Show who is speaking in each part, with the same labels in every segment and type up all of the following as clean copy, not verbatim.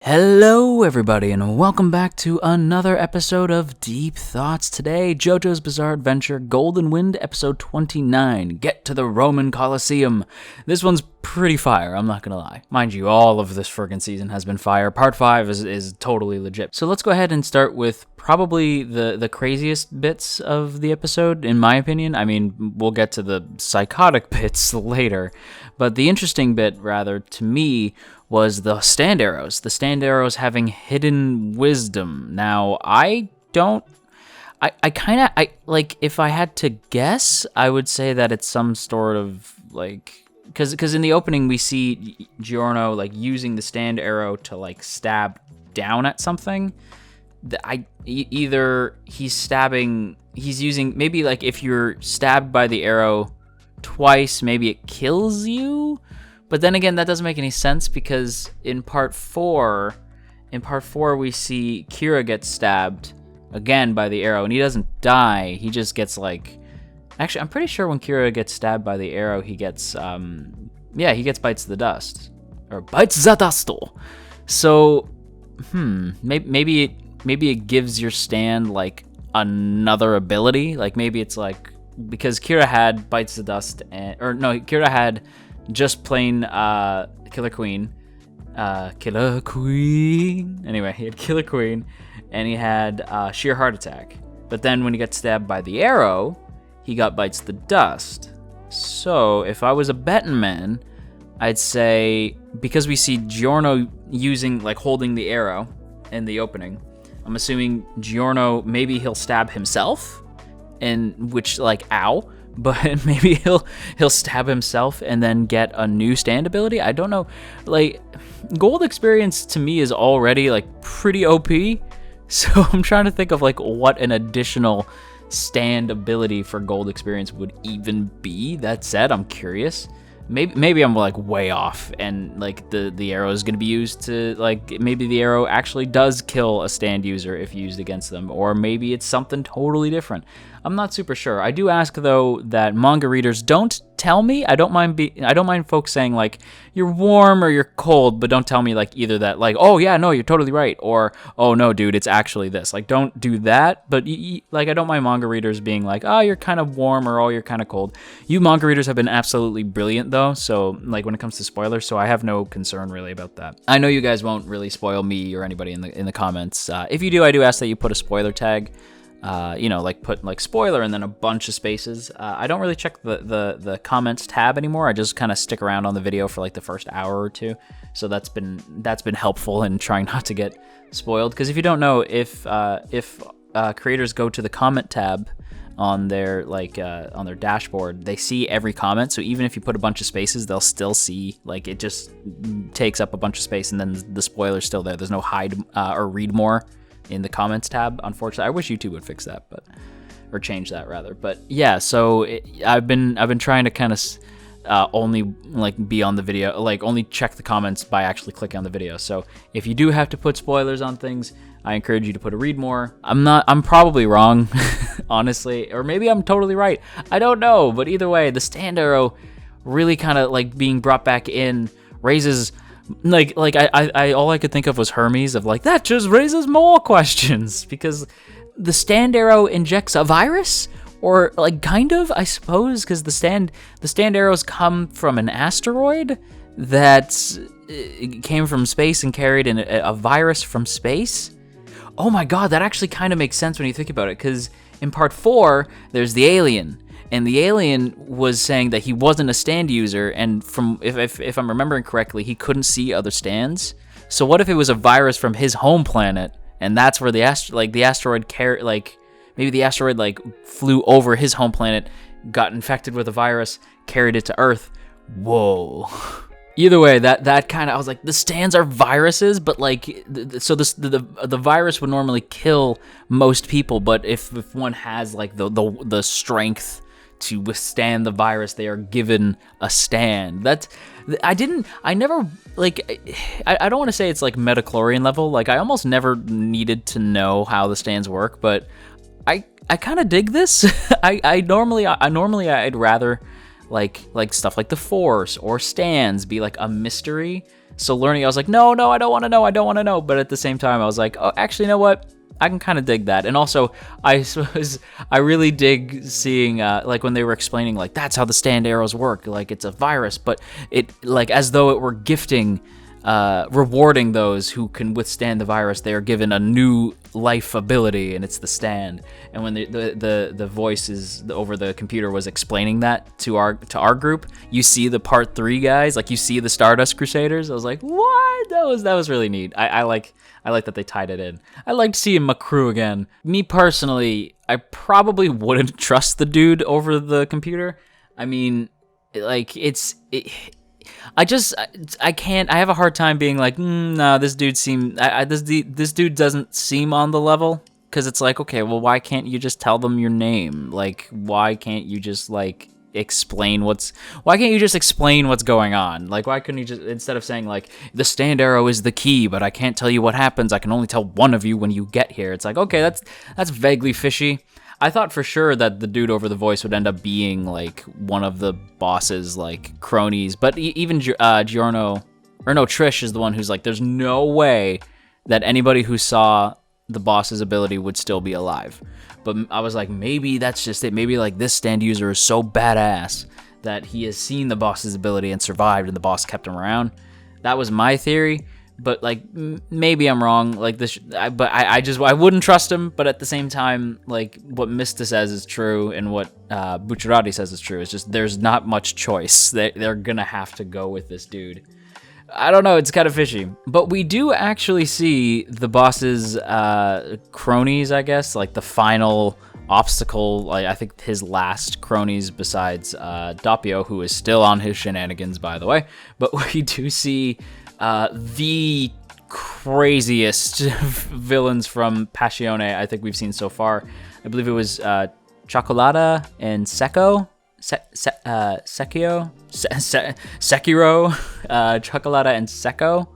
Speaker 1: Hello, everybody, and welcome back to another episode of Deep Thoughts. Today, JoJo's Bizarre Adventure, Golden Wind, episode 29, Get to the Roman Colosseum. This one's pretty fire, I'm not gonna lie. Mind you, all of this friggin' season has been fire. Part 5 is totally legit. So let's go ahead and start with probably the craziest bits of the episode, in my opinion. I mean, we'll get to the psychotic bits later, but the interesting bit, rather, to me, was the stand arrows. The stand arrows having hidden wisdom. Now, I if I had to guess, I would say that it's some sort of, like, because in the opening we see Giorno, like, using the stand arrow to, like, stab down at something. Either he's using, maybe, like, if you're stabbed by the arrow twice, maybe it kills you. But then again, that doesn't make any sense because in part 4 we see Kira get stabbed again by the arrow, and he doesn't die. He just gets, like, actually, I'm pretty sure when Kira gets stabbed by the arrow, he gets he gets bites the dust, or bites the dust. So maybe it gives your stand, like, another ability. Like, maybe it's like, because Kira had bites the dust, Kira had just plain Killer Queen. Anyway, he had Killer Queen, and he had Sheer Heart Attack. But then when he got stabbed by the arrow, he got Bites the Dust. So if I was a betting man, I'd say, because we see Giorno using, like, holding the arrow in the opening, I'm assuming Giorno, maybe he'll stab himself, and which, like, ow. But maybe he'll stab himself and then get a new stand ability. I don't know. Like, gold experience to me is already, like, pretty OP. So I'm trying to think of, like, what an additional stand ability for gold experience would even be. That said, I'm curious. Maybe I'm, like, way off, and, like, the arrow is going to be used to, like, maybe the arrow actually does kill a stand user if used against them, or maybe it's something totally different. I'm not super sure. I do ask, though, that manga readers don't tell me. I don't mind folks saying, like, you're warm or you're cold, but don't tell me, like, either that, like, oh yeah, no, you're totally right, or oh no, dude, it's actually this. Like, don't do that. But like, I don't mind manga readers being like, oh, you're kind of warm, or oh, you're kind of cold. You manga readers have been absolutely brilliant, though. So, like, when it comes to spoilers, so I have no concern really about that. I know you guys won't really spoil me or anybody in the comments. If you do, I do ask that you put a spoiler tag. Like, put, like, spoiler and then a bunch of spaces. I don't really check the comments tab anymore. I just kind of stick around on the video for, like, the first hour or two. So that's been helpful in trying not to get spoiled. Because if you don't know, if creators go to the comment tab on their, like, on their dashboard, they see every comment. So even if you put a bunch of spaces, they'll still see, like, it just takes up a bunch of space, and then the spoiler's still there. There's no hide or read more in the comments tab, unfortunately. I wish YouTube would fix that, or change that rather. But yeah, so I've been trying to kind of only, like, be on the video, like, only check the comments by actually clicking on the video. So if you do have to put spoilers on things, I encourage you to put a read more. I'm probably wrong, honestly, or maybe I'm totally right. I don't know, but either way, the stand arrow really kind of, like, being brought back in raises, like I all I could think of was Hermes, of, like, that just raises more questions, because the stand arrow injects a virus, or, like, kind of, I suppose, because the stand arrows come from an asteroid that came from space and carried a virus from space. Oh my god, that actually kind of makes sense when you think about it, because in part 4 there's the alien. And the alien was saying that he wasn't a stand user, and from if I'm remembering correctly, he couldn't see other stands. So what if it was a virus from his home planet, and that's where the asteroid maybe the asteroid, like, flew over his home planet, got infected with a virus, carried it to Earth. Whoa. Either way, that kind of, I was like, the stands are viruses, but, like, so the virus would normally kill most people, but if one has, like, the strength to withstand the virus, they are given a stand. I don't want to say it's, like, metachlorian level. Like, I almost never needed to know how the stands work, but I kind of dig this. I normally I'd rather like stuff like the Force or stands be, like, a mystery. So learning, I was like, no, I don't want to know. But at the same time, I was like, oh, actually, you know what? I can kind of dig that. And also, I really dig seeing, like, when they were explaining, like, that's how the stand arrows work. Like, it's a virus, but it, like, as though it were gifting, rewarding those who can withstand the virus. They are given a new life ability, and it's the stand. And when the voices over the computer was explaining that to our group, you see the part 3 guys, like, you see the Stardust Crusaders. I was like, what? That was really neat. I like that they tied it in. I liked seeing McCrew again. Me personally, I probably wouldn't trust the dude over the computer. I mean, like, I can't. I have a hard time being like, no, this dude this dude doesn't seem on the level. Because it's like, okay, well, why can't you just tell them your name? Like, why can't you just like explain what's going on? Like, why couldn't you just, instead of saying like, the stand arrow is the key, but I can't tell you what happens, I can only tell one of you when you get here. It's like, okay, that's vaguely fishy. I thought for sure that the dude over the voice would end up being like one of the boss's like cronies, but even Giorno, or no, Trish is the one who's like, there's no way that anybody who saw the boss's ability would still be alive. But I was like, maybe that's just it. Maybe like this stand user is so badass that he has seen the boss's ability and survived, and the boss kept him around. That was my theory. But like, maybe I'm wrong. Like this, I wouldn't trust him. But at the same time, like what Mista says is true, and what Bucciarati says is true. It's just there's not much choice. They're gonna have to go with this dude. I don't know. It's kind of fishy. But we do actually see the boss's cronies, I guess, like the final obstacle. Like I think his last cronies besides Doppio, who is still on his shenanigans, by the way. But we do see the craziest villains from Passione I think we've seen so far. I believe it was Cioccolata and Sekiro, Cioccolata and Secco.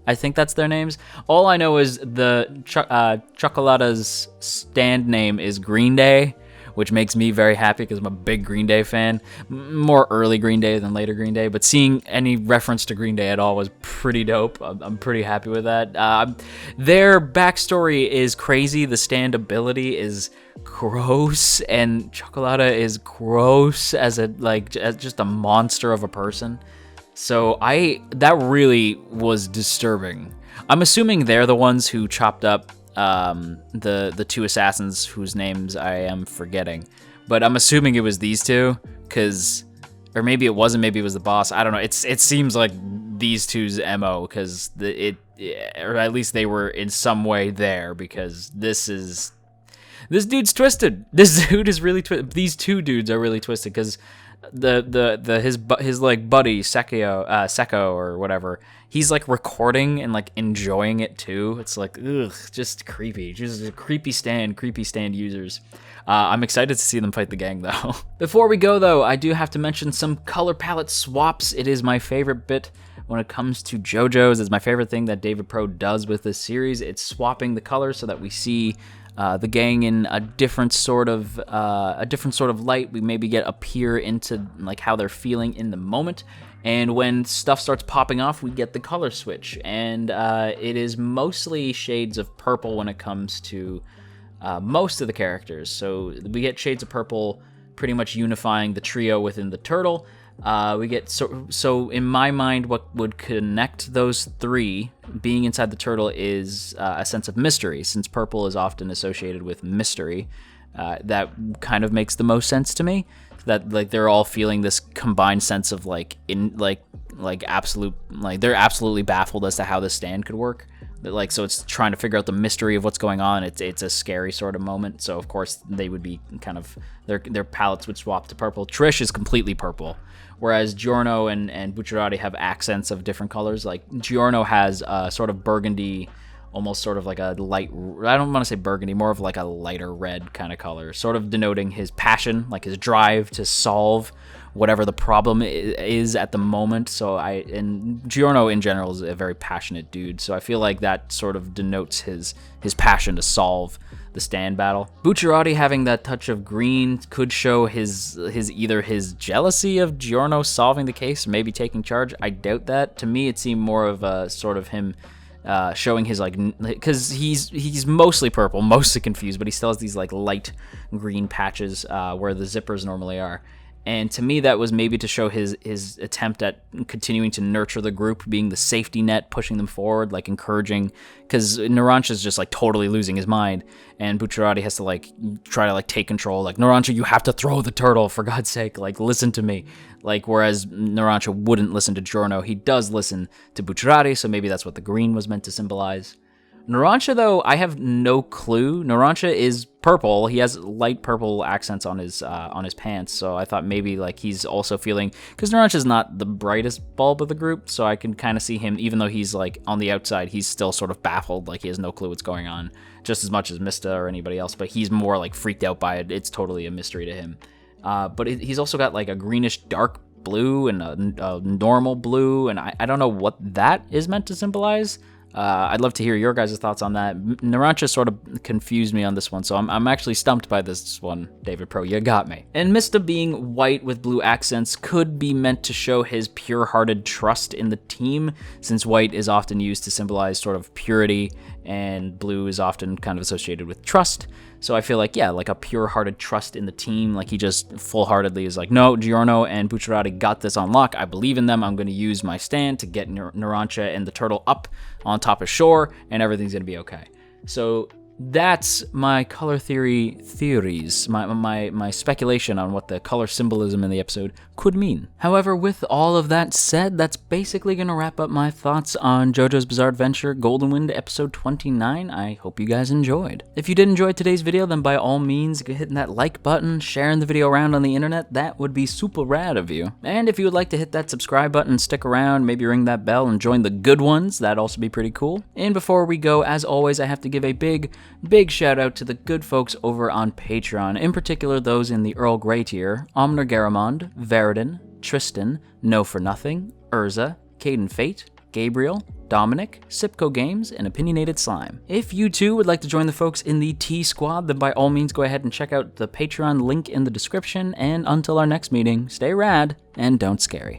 Speaker 1: I think that's their names. All I know is the Cioccolata's stand name is Green Day, which makes me very happy because I'm a big Green Day fan. More early Green Day than later Green Day, but seeing any reference to Green Day at all was pretty dope. I'm pretty happy with that. Their backstory is crazy. The stand ability is gross, and Cioccolata is gross as just a monster of a person. So that really was disturbing. I'm assuming they're the ones who chopped up the two assassins whose names I am forgetting, but I'm assuming it was these two, or maybe it wasn't. Maybe it was the boss. I don't know. It seems like these two's MO, because or at least they were in some way there, because this dude's twisted. This dude is really twisted. These two dudes are really twisted, because his like buddy Secco or whatever, he's like recording and like enjoying it too. It's like, ugh, just creepy. Just creepy stand users. I'm excited to see them fight the gang though. Before we go though, I do have to mention some color palette swaps. It is my favorite bit when it comes to JoJo's. It's my favorite thing that David Pro does with this series. It's swapping the colors so that we see the gang in a different sort of light. We maybe get a peer into like how they're feeling in the moment, and when stuff starts popping off, we get the color switch, and it is mostly shades of purple when it comes to most of the characters. So we get shades of purple pretty much unifying the trio within the turtle. We get so in my mind, what would connect those three being inside the turtle is a sense of mystery, since purple is often associated with mystery. That kind of makes the most sense to me, that like they're all feeling this combined sense of absolute, like they're absolutely baffled as to how this stand could work. Like, so it's trying to figure out the mystery of what's going on. It's a scary sort of moment. So of course they would be kind of, their palettes would swap to purple. Trish is completely purple, whereas Giorno and Bucciarati have accents of different colors. Like Giorno has a sort of burgundy, almost sort of like a light, I don't want to say burgundy, more of like a lighter red kind of color, sort of denoting his passion, like his drive to solve whatever the problem is at the moment. And Giorno in general is a very passionate dude, so I feel like that sort of denotes his passion to solve the stand battle. Bucciarati having that touch of green could show his either his jealousy of Giorno solving the case, maybe taking charge. I doubt that. To me, it seemed more of a sort of him showing his, like, because he's mostly purple, mostly confused, but he still has these like light green patches where the zippers normally are. And to me, that was maybe to show his attempt at continuing to nurture the group, being the safety net, pushing them forward, like encouraging, because Narancia's just like totally losing his mind, and Bucciarati has to like try to like take control, like, Narancia, you have to throw the turtle, for God's sake, like, listen to me. Like, whereas Narancia wouldn't listen to Giorno, he does listen to Bucciarati, so maybe that's what the green was meant to symbolize. Narancia, though, I have no clue. Narancia is purple. He has light purple accents on his pants, so I thought maybe like he's also feeling, because Narancia's not the brightest bulb of the group, so I can kind of see him, even though he's like on the outside, he's still sort of baffled, like he has no clue what's going on, just as much as Mista or anybody else, but he's more like freaked out by it. It's totally a mystery to him. But he's also got like a greenish dark blue and a normal blue, and I don't know what that is meant to symbolize. I'd love to hear your guys' thoughts on that. Narancia sort of confused me on this one, so I'm actually stumped by this one, David Pro. You got me. And Mista being white with blue accents could be meant to show his pure-hearted trust in the team, since white is often used to symbolize sort of purity, and blue is often kind of associated with trust. So I feel like, yeah, like a pure-hearted trust in the team. Like he just full-heartedly is like, no, Giorno and Bucciarati got this on lock. I believe in them. I'm going to use my stand to get Narancia and the turtle up on top of shore, and everything's going to be okay. So that's my color theories, my speculation on what the color symbolism in the episode could mean. However, with all of that said, that's basically going to wrap up my thoughts on JoJo's Bizarre Adventure Golden Wind episode 29. I hope you guys enjoyed. If you did enjoy today's video, then by all means, hitting that like button, sharing the video around on the internet, that would be super rad of you. And if you would like to hit that subscribe button, stick around, maybe ring that bell and join the good ones, that'd also be pretty cool. And before we go, as always, I have to give a big shout out to the good folks over on Patreon, in particular those in the Earl Grey tier: Omner Garamond, Veridin, Tristan, No For Nothing, Urza, Caden Fate, Gabriel, Dominic, Sipco Games, and Opinionated Slime. If you too would like to join the folks in the T-Squad, then by all means go ahead and check out the Patreon link in the description, and until our next meeting, stay rad and don't scary.